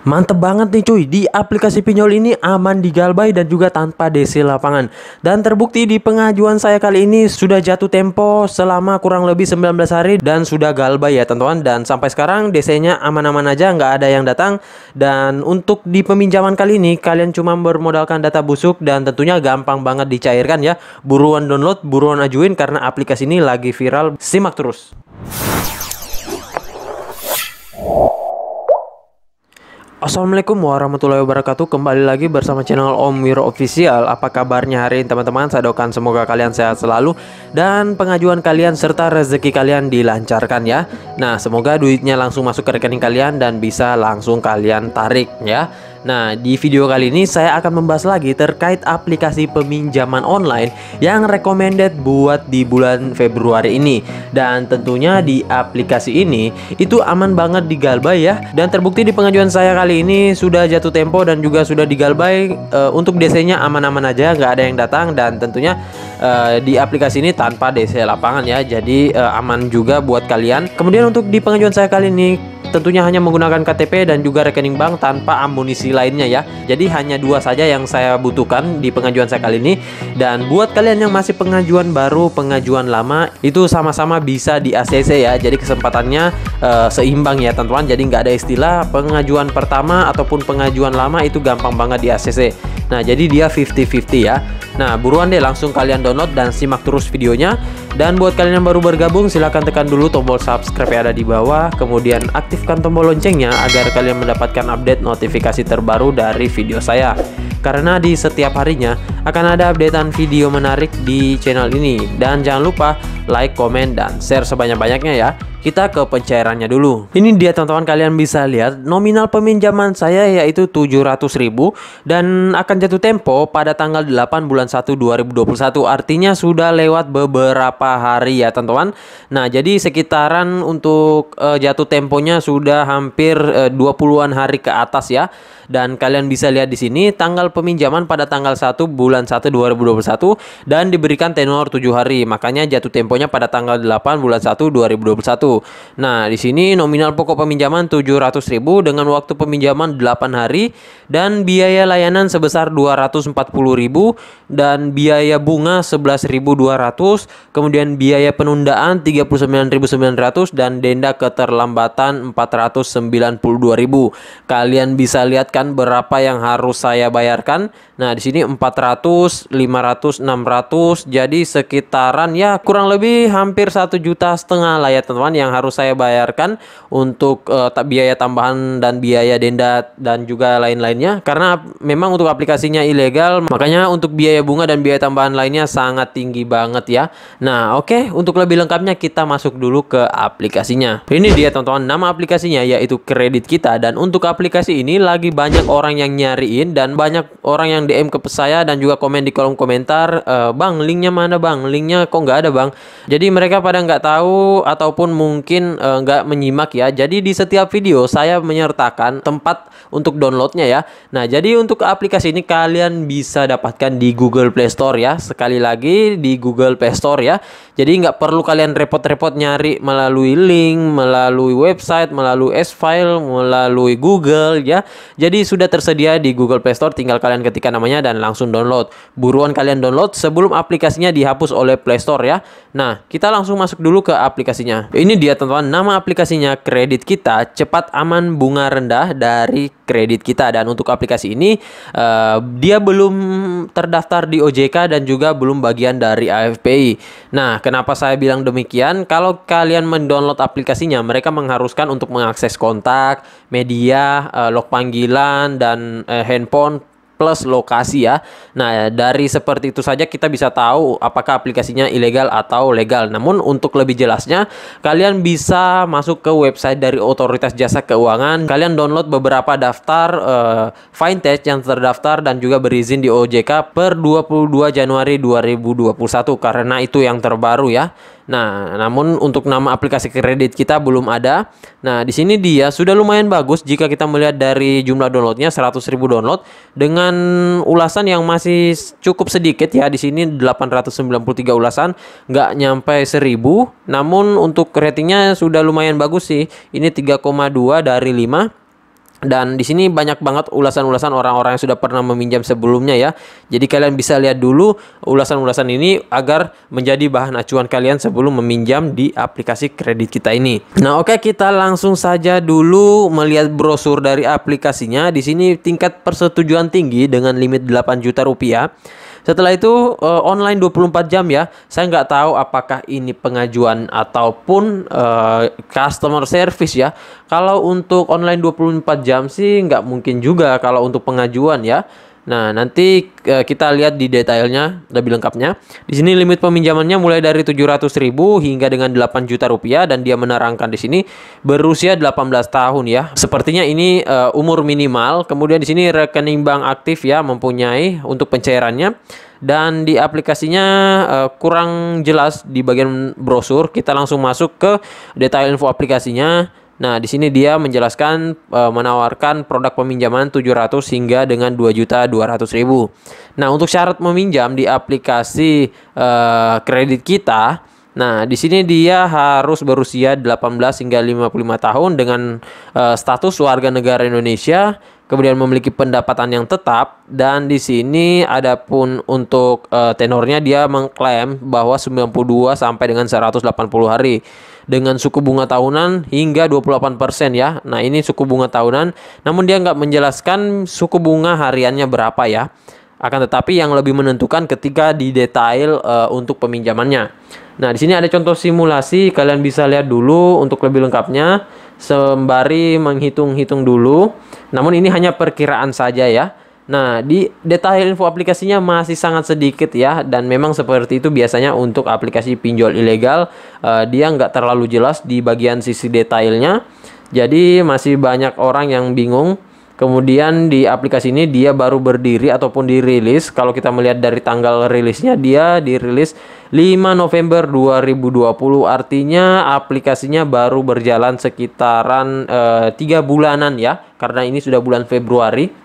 Mantep banget nih cuy, di aplikasi pinjol ini aman digalbay dan juga tanpa DC lapangan. Dan terbukti di pengajuan saya kali ini sudah jatuh tempo selama kurang lebih 19 hari dan sudah galbay ya teman-teman. Dan sampai sekarang DC-nya aman-aman aja, nggak ada yang datang. Dan untuk di peminjaman kali ini kalian cuma bermodalkan data busuk dan tentunya gampang banget dicairkan ya. Buruan download, buruan ajuin karena aplikasi ini lagi viral, simak terus. Assalamualaikum warahmatullahi wabarakatuh. Kembali lagi bersama channel Om Wiro Official. Apa kabarnya hari ini teman-teman? Saya doakan semoga kalian sehat selalu dan pengajuan kalian serta rezeki kalian dilancarkan ya. Nah, semoga duitnya langsung masuk ke rekening kalian dan bisa langsung kalian tarik ya. Nah, di video kali ini saya akan membahas lagi terkait aplikasi peminjaman online yang recommended buat di bulan Februari ini. Dan tentunya di aplikasi ini itu aman banget digalbay ya. Dan terbukti di pengajuan saya kali ini sudah jatuh tempo dan juga sudah digalbay. Untuk DC-nya aman-aman aja, nggak ada yang datang. Dan tentunya di aplikasi ini tanpa DC lapangan ya. Jadi aman juga buat kalian. Kemudian untuk di pengajuan saya kali ini tentunya hanya menggunakan KTP dan juga rekening bank tanpa amunisi lainnya ya. Jadi hanya dua saja yang saya butuhkan di pengajuan saya kali ini. Dan buat kalian yang masih pengajuan baru, pengajuan lama, itu sama-sama bisa di ACC ya. Jadi kesempatannya seimbang ya teman-teman. Jadi nggak ada istilah pengajuan pertama ataupun pengajuan lama itu gampang banget di ACC. Nah, jadi dia 50-50 ya. Nah, buruan deh langsung kalian download dan simak terus videonya. Dan buat kalian yang baru bergabung, silahkan tekan dulu tombol subscribe yang ada di bawah. Kemudian aktifkan tombol loncengnya agar kalian mendapatkan update notifikasi terbaru dari video saya. Karena di setiap harinya akan ada updatean video menarik di channel ini. Dan jangan lupa like, komen, dan share sebanyak-banyaknya ya. Kita ke pencairannya dulu. Ini dia teman-teman, kalian bisa lihat nominal peminjaman saya yaitu 700.000 dan akan jatuh tempo pada tanggal 8 bulan 1 2021. Artinya sudah lewat beberapa hari ya teman-teman. Nah, jadi sekitaran untuk jatuh temponya sudah hampir 20-an hari ke atas ya. Dan kalian bisa lihat di sini tanggal peminjaman pada tanggal 1 bulan 1 2021 dan diberikan tenor 7 hari. Makanya jatuh temponya pada tanggal 8 bulan 1 2021. Nah, di sini nominal pokok peminjaman 700.000 dengan waktu peminjaman 8 hari dan biaya layanan sebesar 240.000 dan biaya bunga 11.200, kemudian biaya penundaan 39.900 dan denda keterlambatan 492.000. Kalian bisa lihat kan berapa yang harus saya bayarkan. Nah, di sini 400, 500, 600. Jadi sekitaran ya kurang lebih hampir 1,5 juta lah ya teman-teman yang harus saya bayarkan untuk biaya tambahan dan biaya denda dan juga lain-lainnya. Karena memang untuk aplikasinya ilegal, makanya untuk biaya bunga dan biaya tambahan lainnya sangat tinggi banget ya. Nah, oke, untuk lebih lengkapnya kita masuk dulu ke aplikasinya. Ini dia teman-teman, nama aplikasinya yaitu Kredit Kita. Dan untuk aplikasi ini lagi banyak orang yang nyariin dan banyak orang yang DM ke saya dan juga komen di kolom komentar, bang, linknya mana bang, linknya kok nggak ada bang. Jadi mereka pada nggak tahu ataupun mungkin nggak menyimak ya. Jadi di setiap video saya menyertakan tempat untuk downloadnya ya. Nah, jadi untuk aplikasi ini kalian bisa dapatkan di Google Play Store ya. Sekali lagi di Google Play Store ya. Jadi nggak perlu kalian repot-repot nyari melalui link, melalui website, melalui S-File, melalui Google ya. Jadi sudah tersedia di Google Play Store, tinggal kalian ketikkan namanya dan langsung download. Buruan kalian download sebelum aplikasinya dihapus oleh Play Store ya. Nah, kita langsung masuk dulu ke aplikasinya. Ini dia teman-teman, nama aplikasinya Kredit Kita, cepat aman bunga rendah dari Kredit Kita. Dan untuk aplikasi ini dia belum terdaftar di OJK dan juga belum bagian dari AFPI. Nah, kenapa saya bilang demikian? Kalau kalian mendownload aplikasinya, mereka mengharuskan untuk mengakses kontak, media, log panggilan, dan handphone plus lokasi ya. Nah, dari seperti itu saja kita bisa tahu apakah aplikasinya ilegal atau legal. Namun untuk lebih jelasnya, kalian bisa masuk ke website dari Otoritas Jasa Keuangan. Kalian download beberapa daftar fintech yang terdaftar dan juga berizin di OJK per 22 Januari 2021 karena itu yang terbaru ya. Nah, namun untuk nama aplikasi Kredit Kita belum ada. Nah, di sini dia sudah lumayan bagus jika kita melihat dari jumlah downloadnya 100.000 download dengan ulasan yang masih cukup sedikit ya. Di sini 893 ulasan, nggak nyampe 1.000. Namun untuk ratingnya sudah lumayan bagus sih. Ini 3,2 dari 5. Dan di sini banyak banget ulasan-ulasan orang-orang yang sudah pernah meminjam sebelumnya ya. Jadi kalian bisa lihat dulu ulasan-ulasan ini agar menjadi bahan acuan kalian sebelum meminjam di aplikasi kredit kita ini. Nah, oke, kita langsung saja dulu melihat brosur dari aplikasinya. Di sini tingkat persetujuan tinggi dengan limit 8 juta rupiah. Setelah itu online 24 jam ya. Saya nggak tahu apakah ini pengajuan ataupun customer service ya. Kalau untuk online 24 jam sih nggak mungkin juga kalau untuk pengajuan ya. Nah, nanti kita lihat di detailnya lebih lengkapnya. Di sini limit peminjamannya mulai dari 700.000 hingga dengan 8 juta rupiah, dan dia menerangkan di sini berusia 18 tahun ya. Sepertinya ini umur minimal. Kemudian di sini rekening bank aktif ya, mempunyai untuk pencairannya. Dan di aplikasinya kurang jelas di bagian brosur. Kita langsung masuk ke detail info aplikasinya. Nah, di sini dia menjelaskan menawarkan produk peminjaman 700 hingga dengan 2.200.000. Nah, untuk syarat meminjam di aplikasi kredit kita, nah di sini dia harus berusia 18 hingga 55 tahun dengan status warga negara Indonesia, kemudian memiliki pendapatan yang tetap, dan di sini adapun untuk tenornya dia mengklaim bahwa 92 sampai dengan 180 hari dengan suku bunga tahunan hingga 28% ya. Nah, ini suku bunga tahunan, namun dia nggak menjelaskan suku bunga hariannya berapa ya. Akan tetapi yang lebih menentukan ketika di detail untuk peminjamannya. Nah, di sini ada contoh simulasi, kalian bisa lihat dulu untuk lebih lengkapnya sembari menghitung-hitung dulu. Namun ini hanya perkiraan saja ya. Nah, di detail info aplikasinya masih sangat sedikit ya, dan memang seperti itu biasanya untuk aplikasi pinjol ilegal, dia nggak terlalu jelas di bagian sisi detailnya. Jadi masih banyak orang yang bingung. Kemudian di aplikasi ini dia baru berdiri ataupun dirilis. Kalau kita melihat dari tanggal rilisnya, dia dirilis 5 November 2020. Artinya aplikasinya baru berjalan sekitaran 3 bulanan ya, karena ini sudah bulan Februari.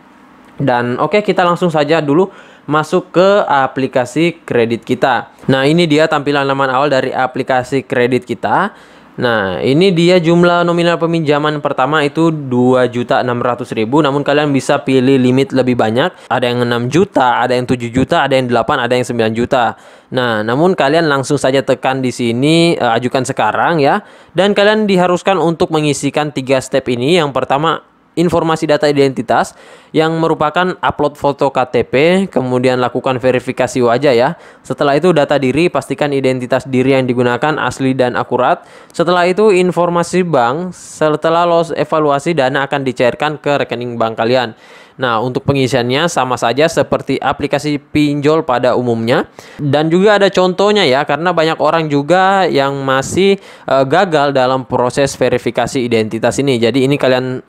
Dan oke, kita langsung saja dulu masuk ke aplikasi kredit kita. Nah, ini dia tampilan laman awal dari aplikasi kredit kita. Nah, ini dia jumlah nominal peminjaman pertama itu 2.600.000. Namun kalian bisa pilih limit lebih banyak. Ada yang 6 juta, ada yang 7 juta, ada yang 8, ada yang 9 juta. Nah, namun kalian langsung saja tekan di sini ajukan sekarang ya. Dan kalian diharuskan untuk mengisikan 3 step ini. Yang pertama, informasi data identitas yang merupakan upload foto KTP, kemudian lakukan verifikasi wajah ya. Setelah itu data diri, pastikan identitas diri yang digunakan asli dan akurat. Setelah itu informasi bank, setelah lolos evaluasi dana akan dicairkan ke rekening bank kalian. Nah, untuk pengisiannya sama saja seperti aplikasi pinjol pada umumnya. Dan juga ada contohnya ya, karena banyak orang juga yang masih gagal dalam proses verifikasi identitas ini. Jadi ini kalian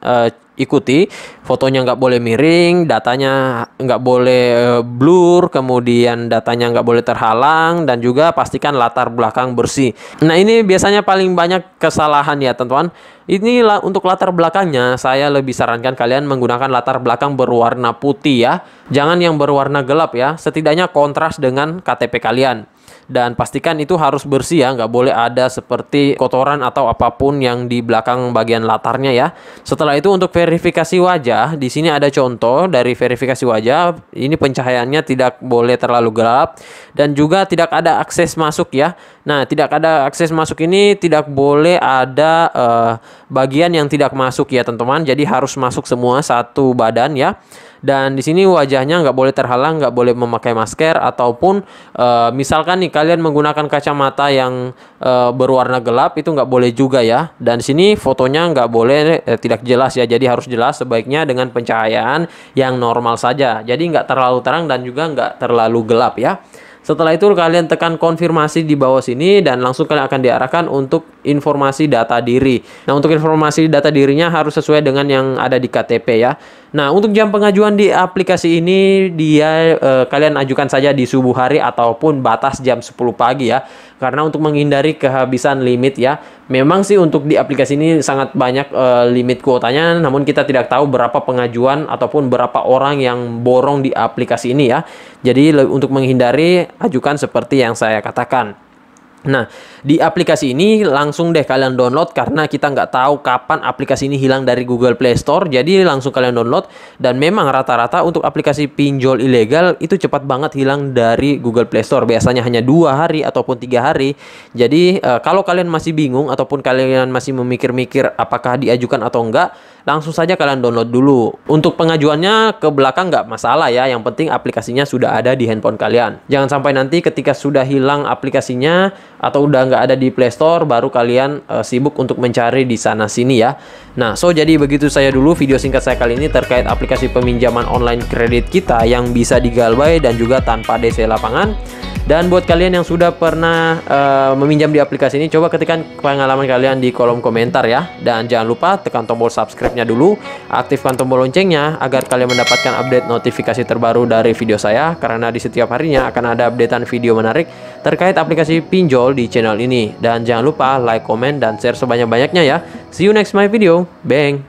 ikuti, fotonya nggak boleh miring, datanya nggak boleh blur, kemudian datanya nggak boleh terhalang, dan juga pastikan latar belakang bersih. Nah, ini biasanya paling banyak kesalahan ya teman-teman. Ini untuk latar belakangnya, saya lebih sarankan kalian menggunakan latar belakang berwarna putih ya. Jangan yang berwarna gelap ya, setidaknya kontras dengan KTP kalian. Dan pastikan itu harus bersih ya, nggak boleh ada seperti kotoran atau apapun yang di belakang bagian latarnya ya. Setelah itu untuk verifikasi wajah, di sini ada contoh dari verifikasi wajah. Ini pencahayaannya tidak boleh terlalu gelap dan juga tidak ada akses masuk ya. Nah, tidak ada akses masuk ini tidak boleh ada bagian yang tidak masuk ya teman-teman. Jadi harus masuk semua satu badan ya. Dan di sini wajahnya nggak boleh terhalang, nggak boleh memakai masker, ataupun misalkan nih kalian menggunakan kacamata yang berwarna gelap, itu nggak boleh juga ya. Dan di sini fotonya nggak boleh tidak jelas ya, jadi harus jelas, sebaiknya dengan pencahayaan yang normal saja. Jadi nggak terlalu terang dan juga nggak terlalu gelap ya. Setelah itu kalian tekan konfirmasi di bawah sini dan langsung kalian akan diarahkan untuk informasi data diri. Nah, untuk informasi data dirinya harus sesuai dengan yang ada di KTP ya. Nah, untuk jam pengajuan di aplikasi ini dia kalian ajukan saja di subuh hari ataupun batas jam 10 pagi ya. Karena untuk menghindari kehabisan limit ya. Memang sih untuk di aplikasi ini sangat banyak limit kuotanya, namun kita tidak tahu berapa pengajuan ataupun berapa orang yang borong di aplikasi ini ya. Jadi untuk menghindari, ajukan seperti yang saya katakan. Nah, di aplikasi ini langsung deh kalian download karena kita nggak tahu kapan aplikasi ini hilang dari Google Play Store. Jadi langsung kalian download dan memang rata-rata untuk aplikasi pinjol ilegal itu cepat banget hilang dari Google Play Store. Biasanya hanya 2 hari ataupun 3 hari. Jadi kalau kalian masih bingung ataupun kalian masih memikir-mikir apakah diajukan atau enggak, langsung saja kalian download dulu. Untuk pengajuannya ke belakang nggak masalah ya. Yang penting aplikasinya sudah ada di handphone kalian. Jangan sampai nanti ketika sudah hilang aplikasinya atau udah nggak ada di Play Store baru kalian sibuk untuk mencari di sana sini ya. Nah, jadi begitu saya dulu video singkat saya kali ini terkait aplikasi peminjaman online kredit kita yang bisa digalbay dan juga tanpa DC lapangan. Dan buat kalian yang sudah pernah meminjam di aplikasi ini, coba ketikkan pengalaman kalian di kolom komentar ya. Dan jangan lupa tekan tombol subscribe-nya dulu, aktifkan tombol loncengnya agar kalian mendapatkan update notifikasi terbaru dari video saya. Karena di setiap harinya akan ada updatean video menarik terkait aplikasi pinjol di channel ini. Dan jangan lupa like, comment, dan share sebanyak-banyaknya ya. See you next my video. Bang!